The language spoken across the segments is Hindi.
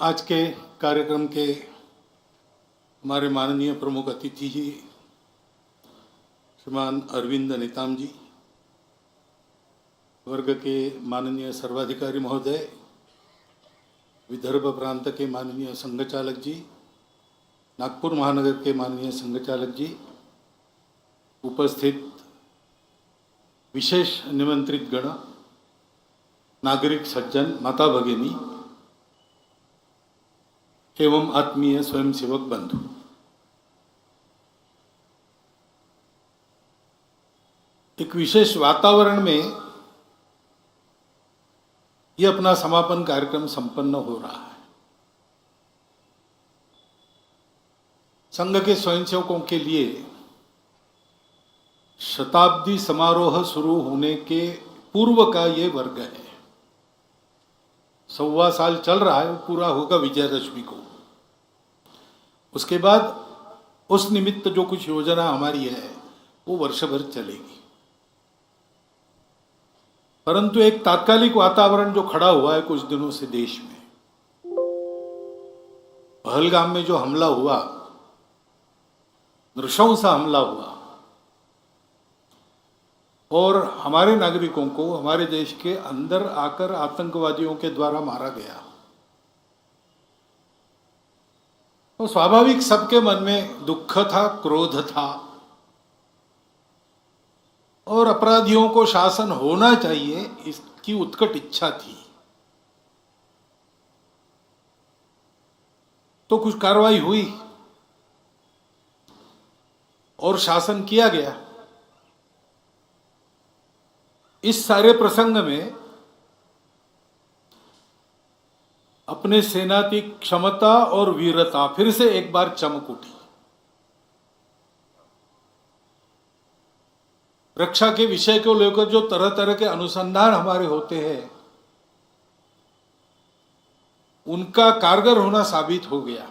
आज के कार्यक्रम के हमारे माननीय प्रमुख अतिथि जी श्रीमान अरविंद नेताम जी, वर्ग के माननीय सर्वाधिकारी महोदय, विदर्भ प्रांत के माननीय संघचालक जी, नागपुर महानगर के माननीय संघचालक जी, उपस्थित विशेष निमंत्रित गण, नागरिक सज्जन, माता भगिनी एवं आत्मीय स्वयंसेवक बंधु, एक विशेष वातावरण में ये अपना समापन कार्यक्रम संपन्न हो रहा है। संघ के स्वयंसेवकों के लिए शताब्दी समारोह शुरू होने के पूर्व का ये वर्ग है। 1.25 साल चल रहा है, वो पूरा होगा विजयदशमी को। उसके बाद उस निमित्त जो कुछ योजना हमारी है वो वर्ष भर चलेगी। परंतु एक तात्कालिक वातावरण जो खड़ा हुआ है कुछ दिनों से देश में, पहलगाम में जो हमला हुआ, नृशंस हमला हुआ और हमारे नागरिकों को हमारे देश के अंदर आकर आतंकवादियों के द्वारा मारा गया, तो स्वाभाविक सबके मन में दुख था, क्रोध था और अपराधियों को शासन होना चाहिए इसकी उत्कट इच्छा थी। तो कुछ कार्रवाई हुई और शासन किया गया। इस सारे प्रसंग में अपने सेना की क्षमता और वीरता फिर से एक बार चमक उठी। रक्षा के विषय को लेकर जो तरह तरह के अनुसंधान हमारे होते हैं, उनका कारगर होना साबित हो गया।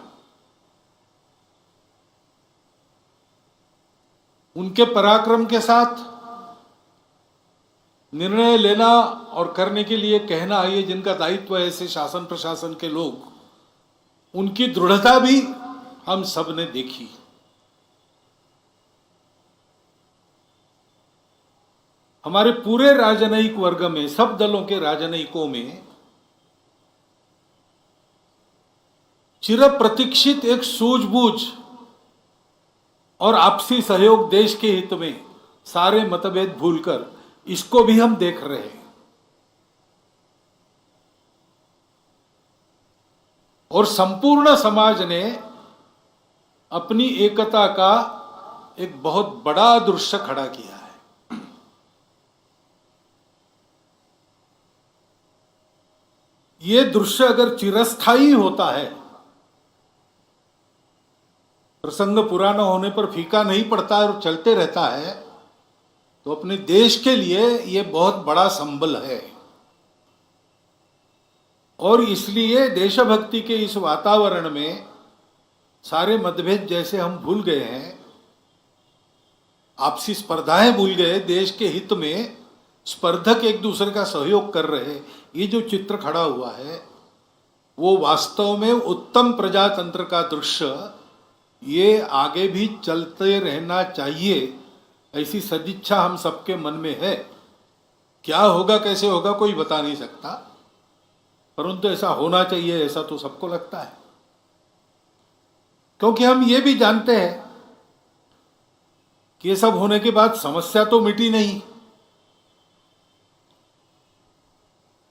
उनके पराक्रम के साथ निर्णय लेना और करने के लिए कहना, ये जिनका दायित्व है ऐसे शासन प्रशासन के लोग, उनकी दृढ़ता भी हम सब ने देखी। हमारे पूरे राजनयिक वर्ग में, सब दलों के राजनयिकों में चिर प्रतीक्षित एक सूझबूझ और आपसी सहयोग, देश के हित में सारे मतभेद भूलकर, इसको भी हम देख रहे हैं। और संपूर्ण समाज ने अपनी एकता का एक बहुत बड़ा दृश्य खड़ा किया है। ये दृश्य अगर चिरस्थायी होता है, प्रसंग पुराना होने पर फीका नहीं पड़ता और चलते रहता है, तो अपने देश के लिए ये बहुत बड़ा संबल है। और इसलिए देशभक्ति के इस वातावरण में सारे मतभेद जैसे हम भूल गए हैं, आपसी स्पर्धाएं भूल गए, देश के हित में स्पर्धक एक दूसरे का सहयोग कर रहे, ये जो चित्र खड़ा हुआ है वो वास्तव में उत्तम प्रजातंत्र का दृश्य, ये आगे भी चलते रहना चाहिए, ऐसी सदिच्छा हम सबके मन में है। क्या होगा, कैसे होगा, कोई बता नहीं सकता, परंतु ऐसा होना चाहिए, ऐसा तो सबको लगता है। क्योंकि हम ये भी जानते हैं कि ये सब होने के बाद समस्या तो मिटी नहीं।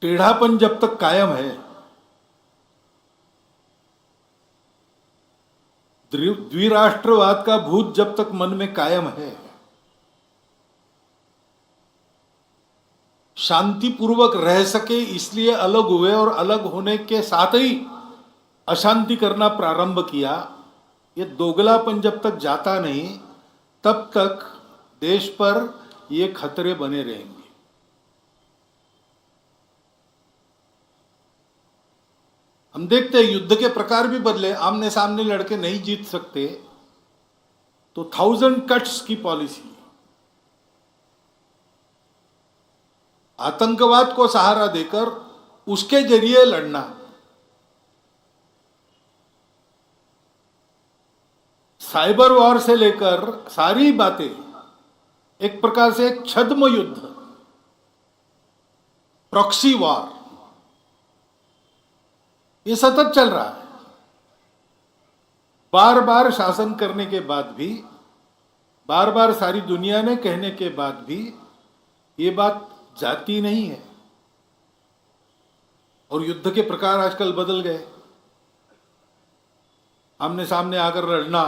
टेढ़ापन जब तक कायम है, द्विराष्ट्रवाद का भूत जब तक मन में कायम है, शांतिपूर्वक रह सके इसलिए अलग हुए और अलग होने के साथ ही अशांति करना प्रारंभ किया, ये दोगलापन जब तक जाता नहीं तब तक देश पर ये खतरे बने रहेंगे। हम देखते हैं युद्ध के प्रकार भी बदले, आमने सामने लड़के नहीं जीत सकते तो 1000 कट्स की पॉलिसी, आतंकवाद को सहारा देकर उसके जरिए लड़ना, साइबर वॉर से लेकर सारी बातें एक प्रकार से एक छद्म युद्ध, प्रॉक्सी वॉर, ये सतत चल रहा है। बार बार शासन करने के बाद भी, बार बार सारी दुनिया ने कहने के बाद भी ये बात जाती नहीं है। और युद्ध के प्रकार आजकल बदल गए। आमने सामने आकर लड़ना,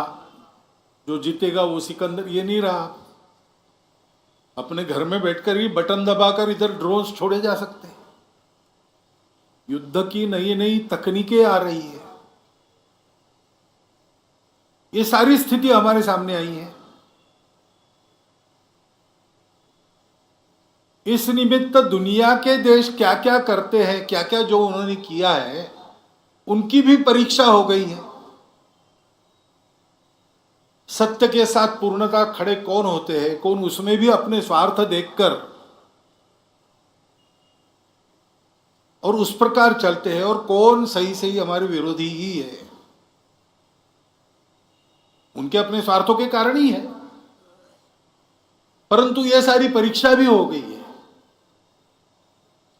जो जीतेगा वो सिकंदर, ये नहीं रहा। अपने घर में बैठकर ही बटन दबाकर इधर ड्रोन्स छोड़े जा सकते हैं। युद्ध की नई नई तकनीकें आ रही है। ये सारी स्थिति हमारे सामने आई है। इस निमित्त दुनिया के देश क्या क्या करते हैं, क्या क्या जो उन्होंने किया है, उनकी भी परीक्षा हो गई है। सत्य के साथ पूर्णता खड़े कौन होते हैं, कौन उसमें भी अपने स्वार्थ देखकर और उस प्रकार चलते हैं, और कौन सही सही हमारे विरोधी ही है। उनके अपने स्वार्थों के कारण ही है, परंतु यह सारी परीक्षा भी हो गई है।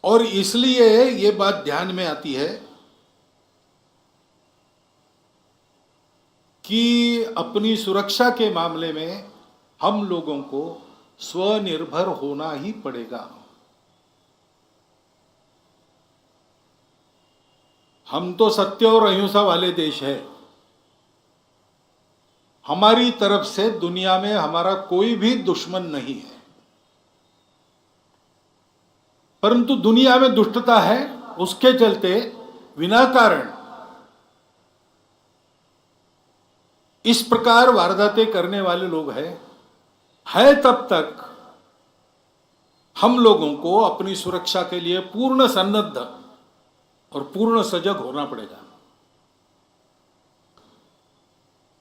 और इसलिए यह बात ध्यान में आती है कि अपनी सुरक्षा के मामले में हम लोगों को स्वनिर्भर होना ही पड़ेगा। हम तो सत्य और अहिंसा वाले देश है। हमारी तरफ से दुनिया में हमारा कोई भी दुश्मन नहीं है, परंतु दुनिया में दुष्टता है। उसके चलते बिना कारण इस प्रकार वारदातें करने वाले लोग है तब तक हम लोगों को अपनी सुरक्षा के लिए पूर्ण सन्नद्ध और पूर्ण सजग होना पड़ेगा।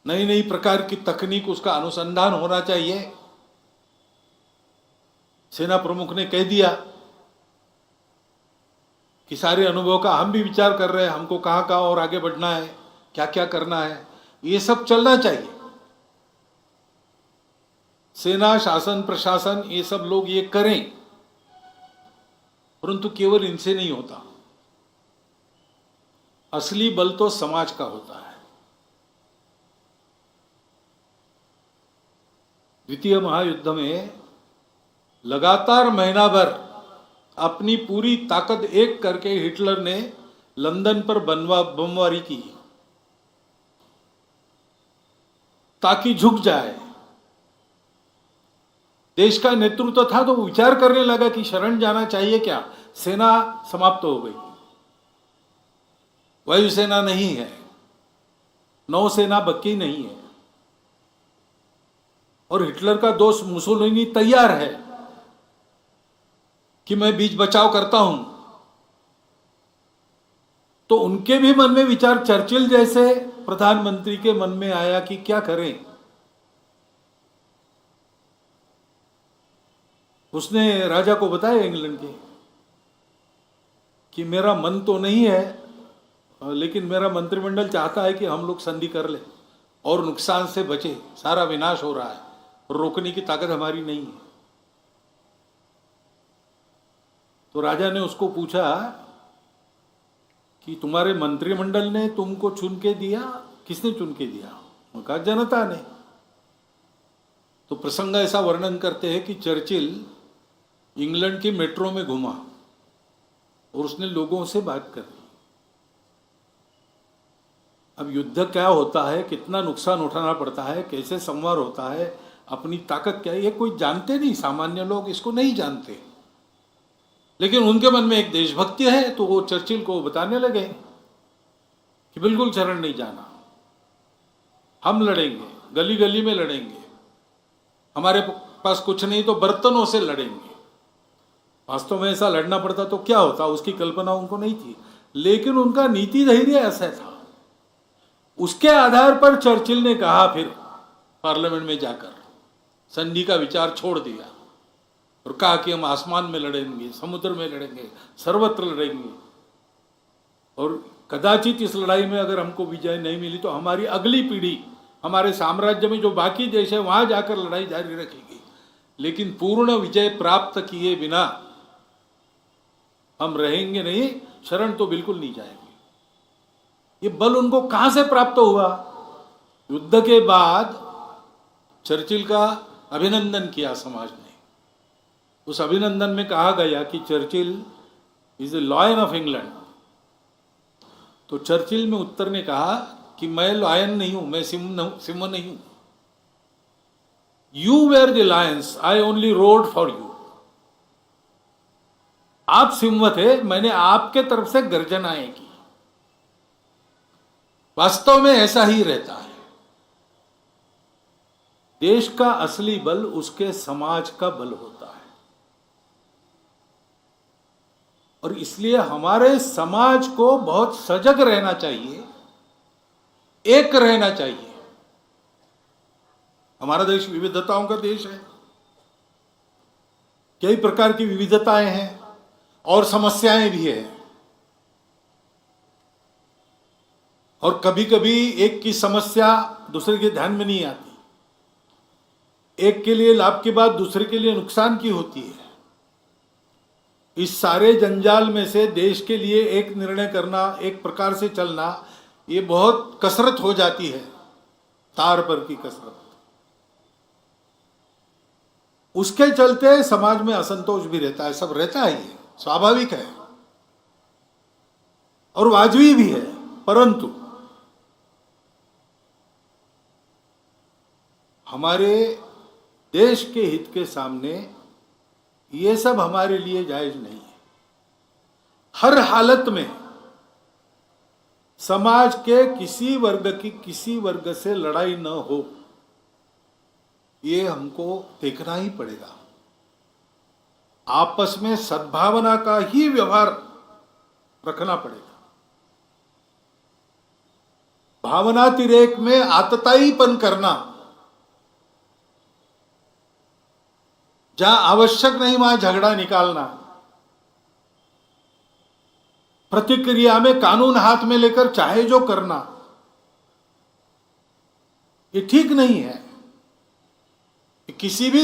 नई नई प्रकार की तकनीक, उसका अनुसंधान होना चाहिए। सेना प्रमुख ने कह दिया कि सारे अनुभव का हम भी विचार कर रहे हैं, हमको कहां कहां और आगे बढ़ना है, क्या क्या करना है, ये सब चलना चाहिए। सेना, शासन, प्रशासन, ये सब लोग ये करें, परंतु केवल इनसे नहीं होता। असली बल तो समाज का होता है। द्वितीय महायुद्ध में लगातार महीना भर अपनी पूरी ताकत एक करके हिटलर ने लंदन पर बमबारी की ताकि झुक जाए। देश का नेतृत्व था तो विचार करने लगा कि शरण जाना चाहिए क्या। सेना समाप्त हो गई, वायुसेना नहीं है, नौसेना बकी नहीं है, और हिटलर का दोस्त मुसोलिनी तैयार है कि मैं बीच बचाव करता हूं। तो उनके भी मन में विचार, चर्चिल जैसे प्रधानमंत्री के मन में आया कि क्या करें। उसने राजा को बताया इंग्लैंड के कि मेरा मन तो नहीं है, लेकिन मेरा मंत्रिमंडल चाहता है कि हम लोग संधि कर ले और नुकसान से बचे। सारा विनाश हो रहा है, रोकने की ताकत हमारी नहीं है। तो राजा ने उसको पूछा कि तुम्हारे मंत्रिमंडल ने तुमको चुन के दिया, किसने चुन के दिया? उन्होंने कहा जनता ने। तो प्रसंग ऐसा वर्णन करते हैं कि चर्चिल इंग्लैंड की मेट्रो में घूमा और उसने लोगों से बात कर ली। अब युद्ध क्या होता है, कितना नुकसान उठाना पड़ता है, कैसे संवार होता है, अपनी ताकत क्या है, ये कोई जानते नहीं। सामान्य लोग इसको नहीं जानते, लेकिन उनके मन में एक देशभक्ति है, तो वो चर्चिल को बताने लगे कि बिल्कुल शरण नहीं जाना, हम लड़ेंगे, गली गली में लड़ेंगे, हमारे पास कुछ नहीं तो बर्तनों से लड़ेंगे। वास्तव में ऐसा लड़ना पड़ता तो क्या होता, उसकी कल्पना उनको नहीं थी, लेकिन उनका नीति धैर्य ऐसा था। उसके आधार पर चर्चिल ने कहा, फिर पार्लियामेंट में जाकर संधि का विचार छोड़ दिया और कहा कि हम आसमान में लड़ेंगे, समुद्र में लड़ेंगे, सर्वत्र लड़ेंगे, और कदाचित इस लड़ाई में अगर हमको विजय नहीं मिली तो हमारी अगली पीढ़ी हमारे साम्राज्य में जो बाकी देश है वहां जाकर लड़ाई जारी रखेगी, लेकिन पूर्ण विजय प्राप्त किए बिना हम रहेंगे नहीं, शरण तो बिल्कुल नहीं जाएंगे। ये बल उनको कहां से प्राप्त हुआ? युद्ध के बाद चर्चिल का अभिनंदन किया समाज ने। उस अभिनंदन में कहा गया कि Churchill is the lion of England. तो चर्चिल में उत्तर ने कहा कि मैं लॉयन नहीं हूं, मैं सिंह नहीं हूं। You were the lions, I only road for you. आप सिंह थे, मैंने आपके तरफ से गर्जनाएं की। वास्तव में ऐसा ही रहता है। देश का असली बल उसके समाज का बल होता है, और इसलिए हमारे समाज को बहुत सजग रहना चाहिए, एक रहना चाहिए। हमारा देश विविधताओं का देश है, कई प्रकार की विविधताएं हैं और समस्याएं भी है, और कभी कभी एक की समस्या दूसरे के ध्यान में नहीं आती। एक के लिए लाभ की बात दूसरे के लिए नुकसान की होती है। इस सारे जंजाल में से देश के लिए एक निर्णय करना, एक प्रकार से चलना, ये बहुत कसरत हो जाती है, तार पर की कसरत। उसके चलते समाज में असंतोष भी रहता है, सब रहता है, ये स्वाभाविक है और वाजबी भी है। परंतु हमारे देश के हित के सामने ये सब हमारे लिए जायज नहीं है। हर हालत में समाज के किसी वर्ग की किसी वर्ग से लड़ाई न हो, ये हमको देखना ही पड़ेगा। आपस में सद्भावना का ही व्यवहार रखना पड़ेगा। भावनातिरेक में आतताईपन करना, जहां आवश्यक नहीं वहां झगड़ा निकालना, प्रतिक्रिया में कानून हाथ में लेकर चाहे जो करना, ये ठीक नहीं है। किसी भी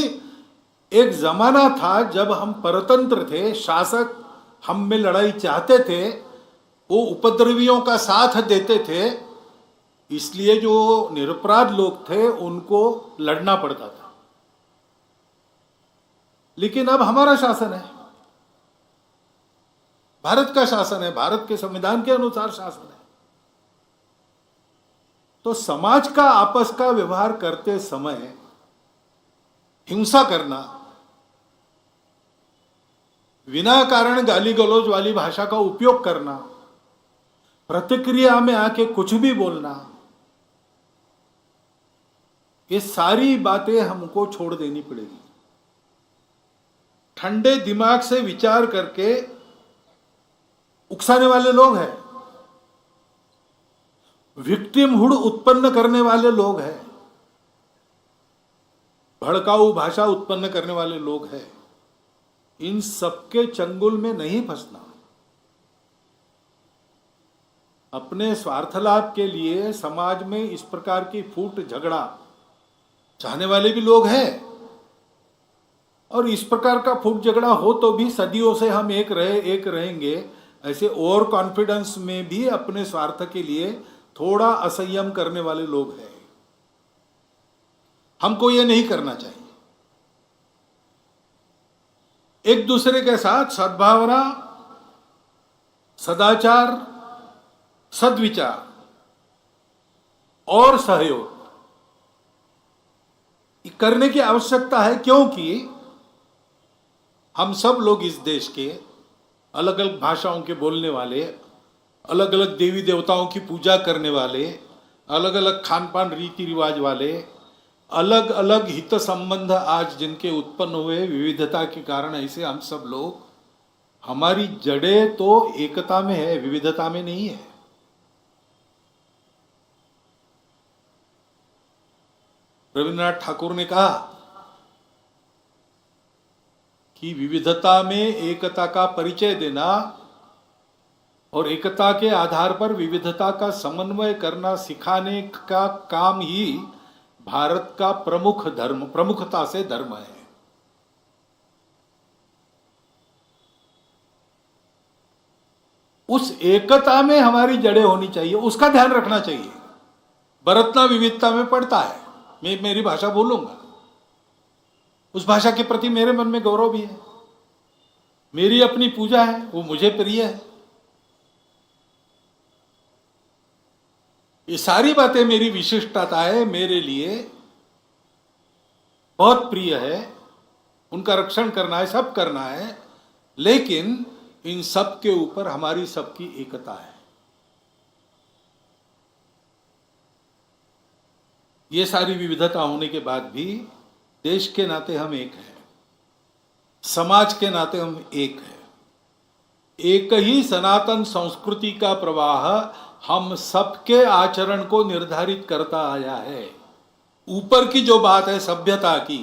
एक जमाना था जब हम परतंत्र थे, शासक हम में लड़ाई चाहते थे, वो उपद्रवियों का साथ देते थे, इसलिए जो निरपराध लोग थे उनको लड़ना पड़ता था। लेकिन अब हमारा शासन है, भारत का शासन है, भारत के संविधान के अनुसार शासन है। तो समाज का आपस का व्यवहार करते समय हिंसा करना, बिना कारण गाली गलौज वाली भाषा का उपयोग करना, प्रतिक्रिया में आके कुछ भी बोलना, ये सारी बातें हमको छोड़ देनी पड़ेगी। ठंडे दिमाग से विचार करके उकसाने वाले लोग हैं, विक्टिमहुड उत्पन्न करने वाले लोग हैं, भड़काऊ भाषा उत्पन्न करने वाले लोग हैं, इन सबके चंगुल में नहीं फंसना। अपने स्वार्थ लाभ के लिए समाज में इस प्रकार की फूट झगड़ा चाहने वाले भी लोग हैं, और इस प्रकार का फूट झगड़ा हो तो भी सदियों से हम एक रहेंगे, ऐसे ओवर कॉन्फिडेंस में भी अपने स्वार्थ के लिए थोड़ा असंयम करने वाले लोग हैं। हमको ये नहीं करना चाहिए। एक दूसरे के साथ सद्भावना, सदाचार, सद्विचार और सहयोग करने की आवश्यकता है, क्योंकि हम सब लोग इस देश के अलग अलग भाषाओं के बोलने वाले, अलग अलग देवी देवताओं की पूजा करने वाले, अलग अलग खान पान रीति रिवाज वाले, अलग अलग हित संबंध आज जिनके उत्पन्न हुए विविधता के कारण, ऐसे हम सब लोग, हमारी जड़ें तो एकता में है, विविधता में नहीं है। रविन्द्रनाथ ठाकुर ने कहा कि विविधता में एकता का परिचय देना और एकता के आधार पर विविधता का समन्वय करना सिखाने का काम ही भारत का प्रमुखता से धर्म है। उस एकता में हमारी जड़ें होनी चाहिए, उसका ध्यान रखना चाहिए। बरतना विविधता में पड़ता है, मैं मेरी भाषा बोलूंगा, उस भाषा के प्रति मेरे मन में गौरव भी है, मेरी अपनी पूजा है, वो मुझे प्रिय है। ये सारी बातें मेरी विशिष्टता है, मेरे लिए बहुत प्रिय है, उनका रक्षण करना है, सब करना है। लेकिन इन सब के ऊपर हमारी सबकी एकता है। ये सारी विविधता होने के बाद भी देश के नाते हम एक हैं, समाज के नाते हम एक हैं। एक ही सनातन संस्कृति का प्रवाह हम सबके आचरण को निर्धारित करता आया है। ऊपर की जो बात है सभ्यता की,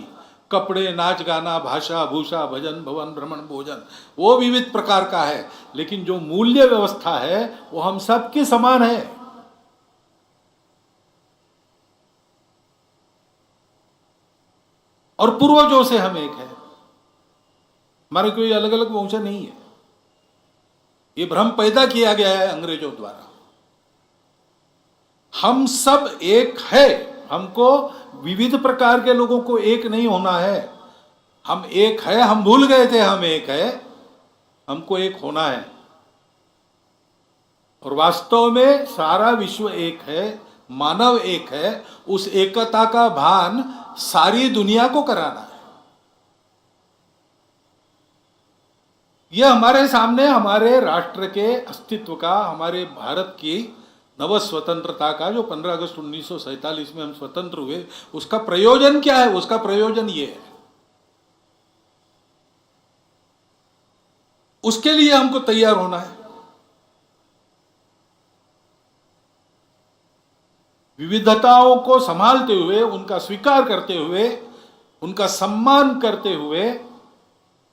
कपड़े, नाच गाना, भाषा भूषा, भजन भवन, भ्रमण भोजन, वो विविध प्रकार का है, लेकिन जो मूल्य व्यवस्था है वो हम सबके समान है। और पूर्वजों से हम एक है, हमारे कोई अलग अलग वंश नहीं है। ये भ्रम पैदा किया गया है अंग्रेजों द्वारा। हम सब एक है, हमको विविध प्रकार के लोगों को एक नहीं होना है। हम एक है, हम भूल गए थे हम एक है, हमको एक होना है। और वास्तव में सारा विश्व एक है, मानव एक है। उस एकता का भान सारी दुनिया को कराना है। यह हमारे सामने हमारे राष्ट्र के अस्तित्व का, हमारे भारत की नव स्वतंत्रता का, जो 15 अगस्त 1947 में हम स्वतंत्र हुए, उसका प्रयोजन क्या है? उसका प्रयोजन ये है। उसके लिए हमको तैयार होना है। विविधताओं को संभालते हुए, उनका स्वीकार करते हुए, उनका सम्मान करते हुए,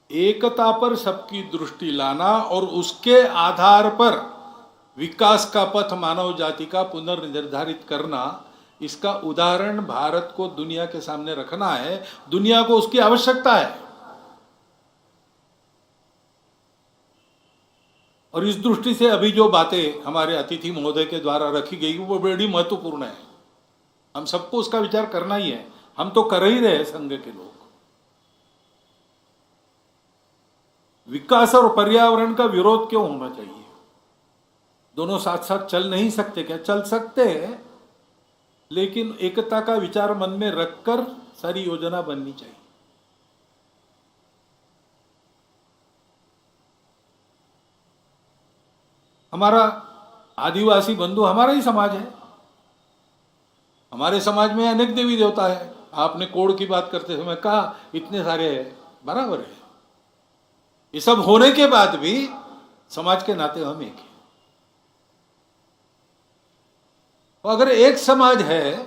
एकता पर सबकी दृष्टि लाना और उसके आधार पर विकास का पथ मानव जाति का पुनर्निर्धारित करना, इसका उदाहरण भारत को दुनिया के सामने रखना है। दुनिया को उसकी आवश्यकता है। और इस दृष्टि से अभी जो बातें हमारे अतिथि महोदय के द्वारा रखी गई वो बड़ी महत्वपूर्ण है। हम सबको उसका विचार करना ही है। हम तो कर ही रहे हैं संघ के लोग। विकास और पर्यावरण का विरोध क्यों होना चाहिए? दोनों साथ साथ चल नहीं सकते क्या? चल सकते हैं, लेकिन एकता का विचार मन में रखकर सारी योजना बननी चाहिए। हमारा आदिवासी बंधु हमारा ही समाज है। हमारे समाज में अनेक देवी देवता है। आपने कोड की बात करते समय कहा इतने सारे हैं, बराबर है। ये सब होने के बाद भी समाज के नाते हम एक हैं। तो अगर एक समाज है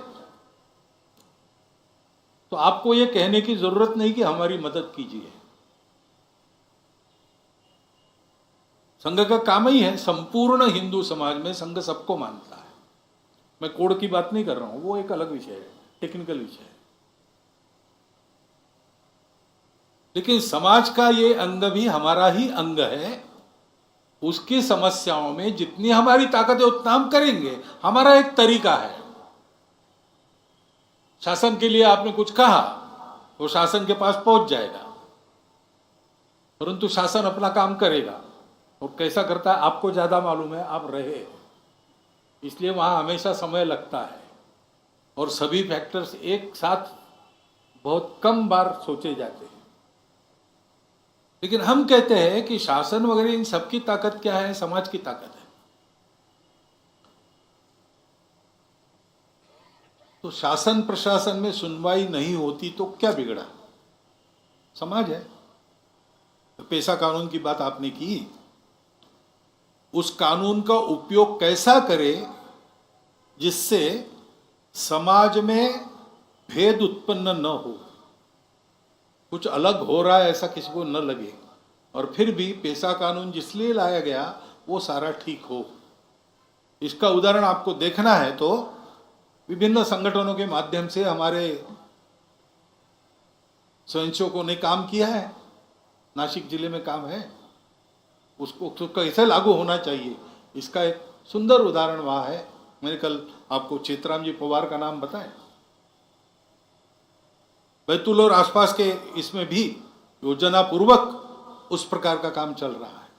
तो आपको यह कहने की जरूरत नहीं कि हमारी मदद कीजिए। संघ का काम ही है, संपूर्ण हिंदू समाज में संघ सबको मानता है। मैं कोड की बात नहीं कर रहा हूं, वो एक अलग विषय है, टेक्निकल विषय है। लेकिन समाज का ये अंग भी हमारा ही अंग है। उसकी समस्याओं में जितनी हमारी ताकत है उतना हम करेंगे। हमारा एक तरीका है। शासन के लिए आपने कुछ कहा, वो शासन के पास पहुंच जाएगा, परंतु शासन अपना काम करेगा। और कैसा करता है आपको ज्यादा मालूम है, आप रहे, इसलिए वहां हमेशा समय लगता है। और सभी फैक्टर्स एक साथ बहुत कम बार सोचे जाते हैं। लेकिन हम कहते हैं कि शासन वगैरह इन सबकी ताकत क्या है? समाज की ताकत है। तो शासन प्रशासन में सुनवाई नहीं होती तो क्या बिगड़ा? समाज है। तो पेशा कानून की बात आपने की, उस कानून का उपयोग कैसा करे जिससे समाज में भेद उत्पन्न न हो, कुछ अलग हो रहा है ऐसा किसी को न लगे। और फिर भी पेशा कानून जिसलिए लाया गया वो सारा ठीक हो। इसका उदाहरण आपको देखना है तो विभिन्न संगठनों के माध्यम से हमारे स्वयंसेवकों ने काम किया है, नासिक जिले में काम है, उसको कैसे लागू होना चाहिए इसका एक सुंदर उदाहरण वहाँ है। मैंने कल आपको चेतराम जी पवार का नाम बताया। बैतूल और आसपास के इसमें भी योजना पूर्वक उस प्रकार का काम चल रहा है,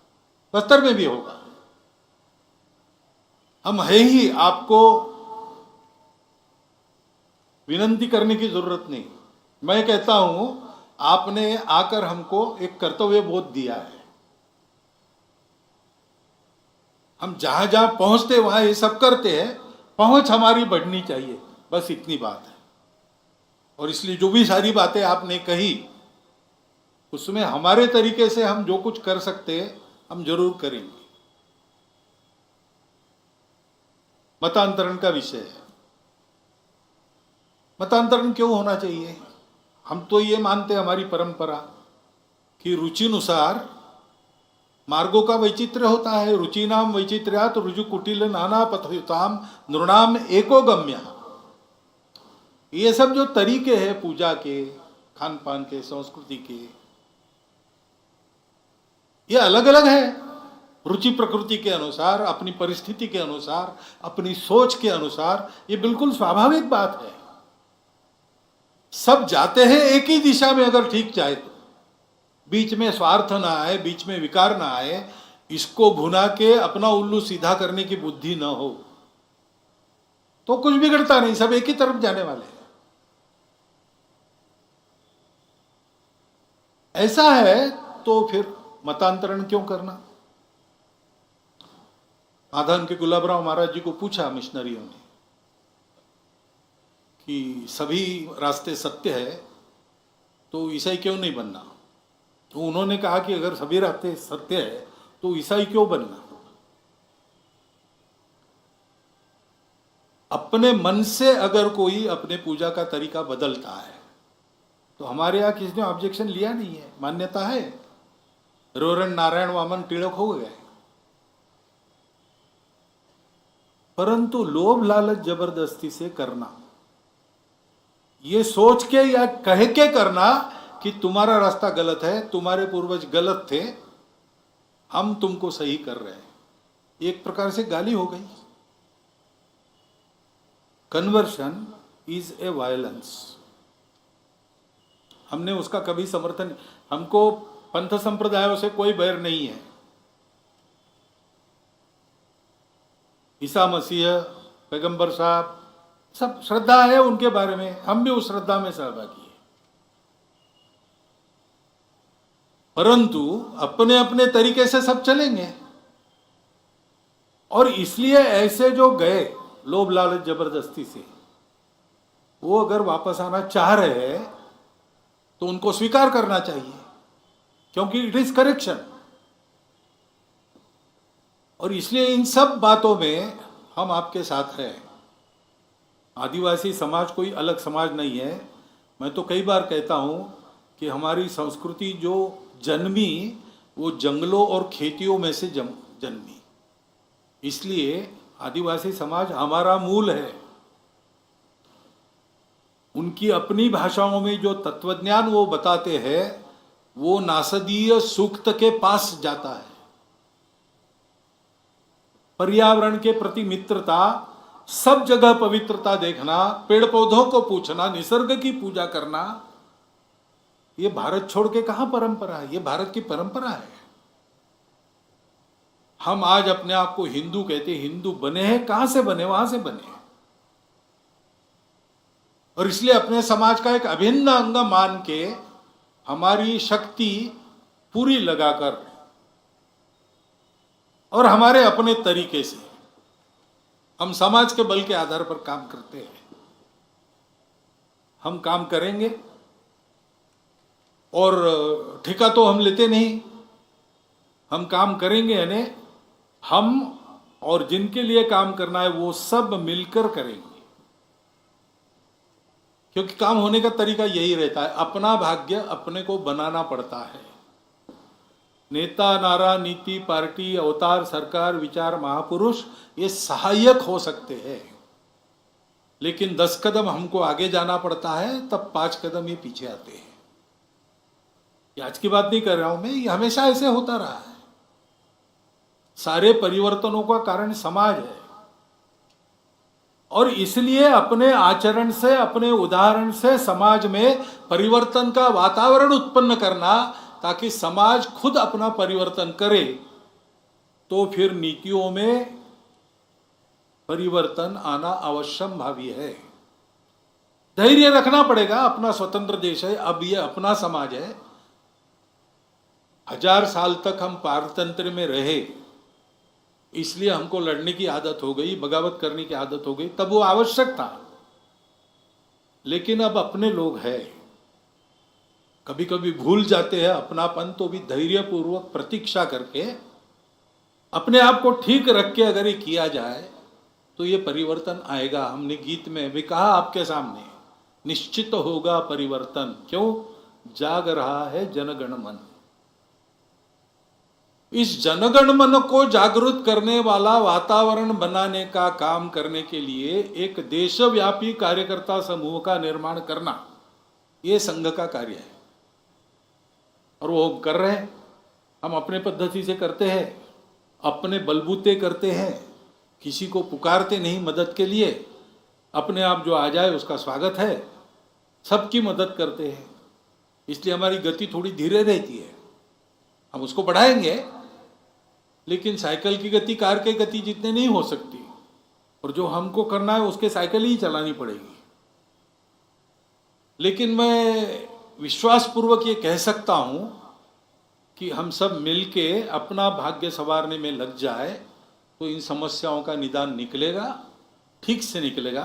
बस्तर में भी होगा। हम है ही, आपको विनंती करने की जरूरत नहीं। मैं कहता हूं आपने आकर हमको एक कर्तव्य बोध दिया है, हम जहां जहां पहुंचते वहां ये सब करते हैं, पहुंच हमारी बढ़नी चाहिए, बस इतनी बात है। और इसलिए जो भी सारी बातें आपने कही उसमें हमारे तरीके से हम जो कुछ कर सकते हैं हम जरूर करेंगे। मतांतरण का विषय है, मतांतरण क्यों होना चाहिए? हम तो ये मानते हैं हमारी परंपरा कि रुचिनुसार मार्गों का वैचित्र्य होता है। रुचिनाम वैचित्र्यात् रुजु कुटिल नाना पथयुताम नृणाम एको गम्य। ये सब जो तरीके हैं पूजा के, खान पान के, संस्कृति के, ये अलग अलग है। रुचि प्रकृति के अनुसार, अपनी परिस्थिति के अनुसार, अपनी सोच के अनुसार, ये बिल्कुल स्वाभाविक बात है। सब जाते हैं एक ही दिशा में अगर ठीक जाए तो, बीच में स्वार्थ ना आए, बीच में विकार ना आए, इसको भुना के अपना उल्लू सीधा करने की बुद्धि ना हो तो कुछ बिगड़ता नहीं, सब एक ही तरफ जाने वाले हैं। ऐसा है तो फिर मतांतरण क्यों करना? आधान के गुलाबराव महाराज जी को पूछा मिशनरियों ने कि सभी रास्ते सत्य है तो ईसाई क्यों नहीं बनना? तो उन्होंने कहा कि अगर सभी रास्ते सत्य है तो ईसाई क्यों बनना? अपने मन से अगर कोई अपने पूजा का तरीका बदलता है तो हमारे यहाँ किसी ने ऑब्जेक्शन लिया नहीं है, मान्यता है। रोरन नारायण वामन टिळक हो गए, परंतु लोभ लालच जबरदस्ती से करना, ये सोच के या कह के करना कि तुम्हारा रास्ता गलत है, तुम्हारे पूर्वज गलत थे, हम तुमको सही कर रहे हैं, एक प्रकार से गाली हो गई। Conversion is a violence. हमने उसका कभी समर्थन, हमको पंथ संप्रदायों से कोई बैर नहीं है। ईसा मसीह, पैगंबर साहब, सब श्रद्धा है उनके बारे में, हम भी उस श्रद्धा में सहभागी हैं, परंतु अपने अपने तरीके से सब चलेंगे। और इसलिए ऐसे जो गए लोभ लालच जबरदस्ती से, वो अगर वापस आना चाह रहे हैं तो उनको स्वीकार करना चाहिए, क्योंकि इट इज करेक्शन। और इसलिए इन सब बातों में हम आपके साथ हैं। आदिवासी समाज कोई अलग समाज नहीं है। मैं तो कई बार कहता हूं कि हमारी संस्कृति जो जन्मी वो जंगलों और खेतियों में से जन्मी, इसलिए आदिवासी समाज हमारा मूल है। उनकी अपनी भाषाओं में जो तत्वज्ञान वो बताते हैं वो नासदीय सूक्त के पास जाता है। पर्यावरण के प्रति मित्रता, सब जगह पवित्रता देखना, पेड़ पौधों को पूछना, निसर्ग की पूजा करना, ये भारत छोड़ के कहां परंपरा है? ये भारत की परंपरा है। हम आज अपने आप को हिंदू कहते, हिंदू बने हैं, कहां से बने? वहां से बने हैं। और इसलिए अपने समाज का एक अभिन्न अंग मान के हमारी शक्ति पूरी लगाकर और हमारे अपने तरीके से हम समाज के बल के आधार पर काम करते हैं। हम काम करेंगे और ठेका तो हम लेते नहीं, हम काम करेंगे, यानी हम और जिनके लिए काम करना है वो सब मिलकर करेंगे। क्योंकि काम होने का तरीका यही रहता है, अपना भाग्य अपने को बनाना पड़ता है। नेता, नारा, नीति, पार्टी, अवतार, सरकार, विचार, महापुरुष ये सहायक हो सकते हैं, लेकिन 10 कदम हमको आगे जाना पड़ता है, तब 5 कदम ये पीछे आते हैं। ये आज की बात नहीं कर रहा हूं मैं, ये हमेशा ऐसे होता रहा है। सारे परिवर्तनों का कारण समाज है, और इसलिए अपने आचरण से, अपने उदाहरण से समाज में परिवर्तन का वातावरण उत्पन्न करना, ताकि समाज खुद अपना परिवर्तन करे, तो फिर नीतियों में परिवर्तन आना अवश्यम भावी है। धैर्य रखना पड़ेगा, अपना स्वतंत्र देश है, अब ये अपना समाज है। 1000 साल तक हम पारतंत्र में रहे, इसलिए हमको लड़ने की आदत हो गई, बगावत करने की आदत हो गई, तब वो आवश्यक था। लेकिन अब अपने लोग हैं, कभी कभी भूल जाते हैं अपनापन, तो भी धैर्यपूर्वक प्रतीक्षा करके अपने आप को ठीक रख के अगर ये किया जाए तो ये परिवर्तन आएगा। हमने गीत में भी कहा आपके सामने, निश्चित होगा परिवर्तन, क्यों? जाग रहा है जनगण मन। इस जनगण मन को जागृत करने वाला वातावरण बनाने का काम करने के लिए एक देशव्यापी कार्यकर्ता समूह का निर्माण करना, ये संघ का कार्य है, और वो हम कर रहे हैं। हम अपने पद्धति से करते हैं, अपने बलबूते करते हैं, किसी को पुकारते नहीं मदद के लिए, अपने आप जो आ जाए उसका स्वागत है, सबकी मदद करते हैं। इसलिए हमारी गति थोड़ी धीरे रहती है, हम उसको बढ़ाएंगे, लेकिन साइकिल की गति कार की गति जितने नहीं हो सकती, और जो हमको करना है उसके साइकिल ही चलानी पड़ेगी। लेकिन मैं विश्वासपूर्वक ये कह सकता हूं कि हम सब मिलके अपना भाग्य संवारने में लग जाए तो इन समस्याओं का निदान निकलेगा, ठीक से निकलेगा।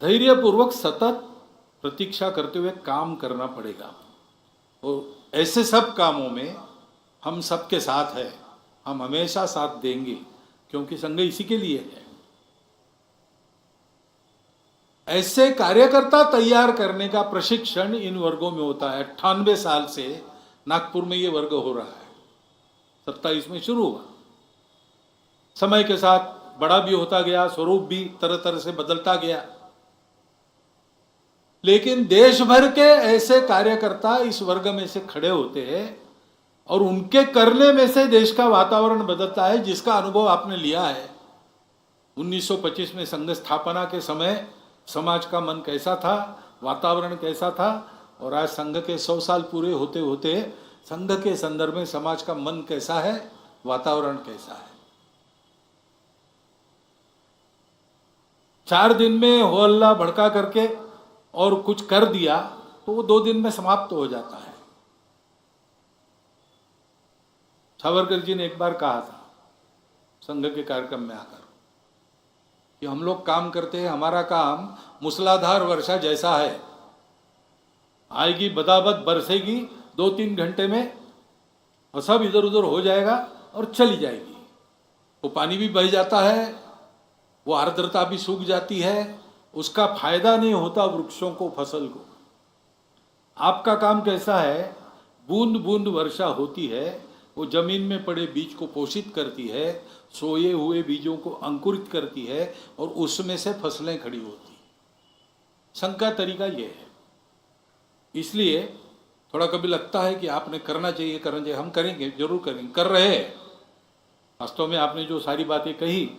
धैर्यपूर्वक सतत प्रतीक्षा करते हुए काम करना पड़ेगा, और ऐसे सब कामों में हम सबके साथ है, हम हमेशा साथ देंगे, क्योंकि संघ इसी के लिए है। ऐसे कार्यकर्ता तैयार करने का प्रशिक्षण इन वर्गों में होता है। 98 साल से नागपुर में ये वर्ग हो रहा है, 27 में शुरू हुआ। समय के साथ बड़ा भी होता गया, स्वरूप भी तरह तरह से बदलता गया, लेकिन देश भर के ऐसे कार्यकर्ता इस वर्ग में से खड़े होते हैं, और उनके करने में से देश का वातावरण बदलता है, जिसका अनुभव आपने लिया है। 1925 में संघ स्थापना के समय समाज का मन कैसा था, वातावरण कैसा था, और आज संघ के 100 साल पूरे होते होते संघ के संदर्भ में समाज का मन कैसा है, वातावरण कैसा है। 4 दिन में हो हल्ला भड़का करके और कुछ कर दिया तो वो 2 दिन में समाप्त हो जाता है। सावरकर जी ने एक बार कहा था संघ के कार्यक्रम में आकर कि हम लोग काम करते हैं, हमारा काम मूसलाधार वर्षा जैसा है, आएगी बदाबद बरसेगी 2-3 घंटे में, और सब इधर उधर हो जाएगा और चली जाएगी। वो पानी भी बह जाता है, वो आर्द्रता भी सूख जाती है, उसका फायदा नहीं होता वृक्षों को, फसल को। आपका काम कैसा है? बूंद बूंद वर्षा होती है, वो जमीन में पड़े बीज को पोषित करती है, सोए हुए बीजों को अंकुरित करती है, और उसमें से फसलें खड़ी होती। संघ का तरीका ये है। इसलिए थोड़ा कभी लगता है कि आपने करना चाहिए, करना चाहिए, हम करेंगे, जरूर करेंगे, कर रहे हैं। वास्तव में आपने जो सारी बातें कही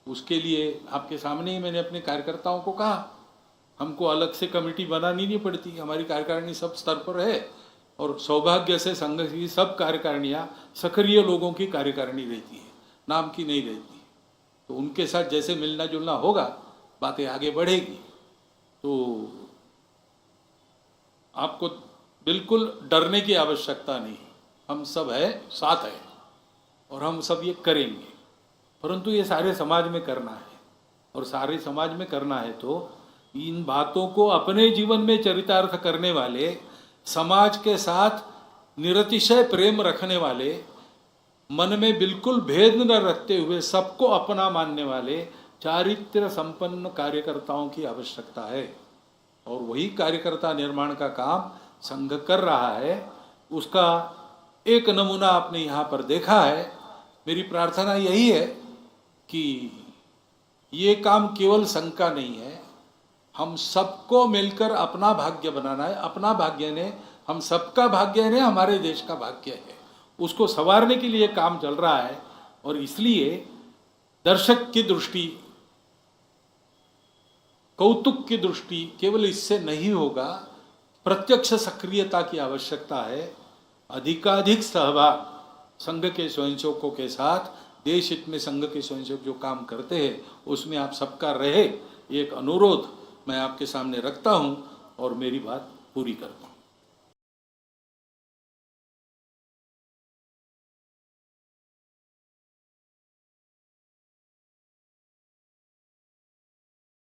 उसके लिए आपके सामने ही मैंने अपने कार्यकर्ताओं को कहा, हमको अलग से कमेटी बनानी नहीं पड़ती, हमारी कार्यकारिणी सब स्तर पर है, और सौभाग्य से संघ की सब कार्यकारिणियाँ सक्रिय लोगों की कार्यकारिणी रहती है, नाम की नहीं रहती। तो उनके साथ जैसे मिलना जुलना होगा, बातें आगे बढ़ेगी। तो आपको बिल्कुल डरने की आवश्यकता नहीं, हम सब है, साथ है, और हम सब ये करेंगे। परंतु ये सारे समाज में करना है, और सारे समाज में करना है तो इन बातों को अपने जीवन में चरितार्थ करने वाले, समाज के साथ निरतिशय प्रेम रखने वाले, मन में बिल्कुल भेद न रखते हुए सबको अपना मानने वाले चारित्र संपन्न कार्यकर्ताओं की आवश्यकता है। और वही कार्यकर्ता निर्माण का काम संघ कर रहा है। उसका एक नमूना आपने यहाँ पर देखा है। मेरी प्रार्थना यही है कि ये काम केवल संघ का नहीं है, हम सबको मिलकर अपना भाग्य बनाना है। अपना भाग्य ने, हम सबका भाग्य ने, हमारे देश का भाग्य है, उसको संवारने के लिए काम चल रहा है। और इसलिए दर्शक की दृष्टि, कौतुक की दृष्टि केवल इससे नहीं होगा, प्रत्यक्ष सक्रियता की आवश्यकता है। अधिकाधिक सहभाग संघ के स्वयंसेवकों के साथ, देश हित में संघ के स्वयंसेवक जो काम करते हैं उसमें आप सबका रहे, एक अनुरोध मैं आपके सामने रखता हूं और मेरी बात पूरी करता हूं।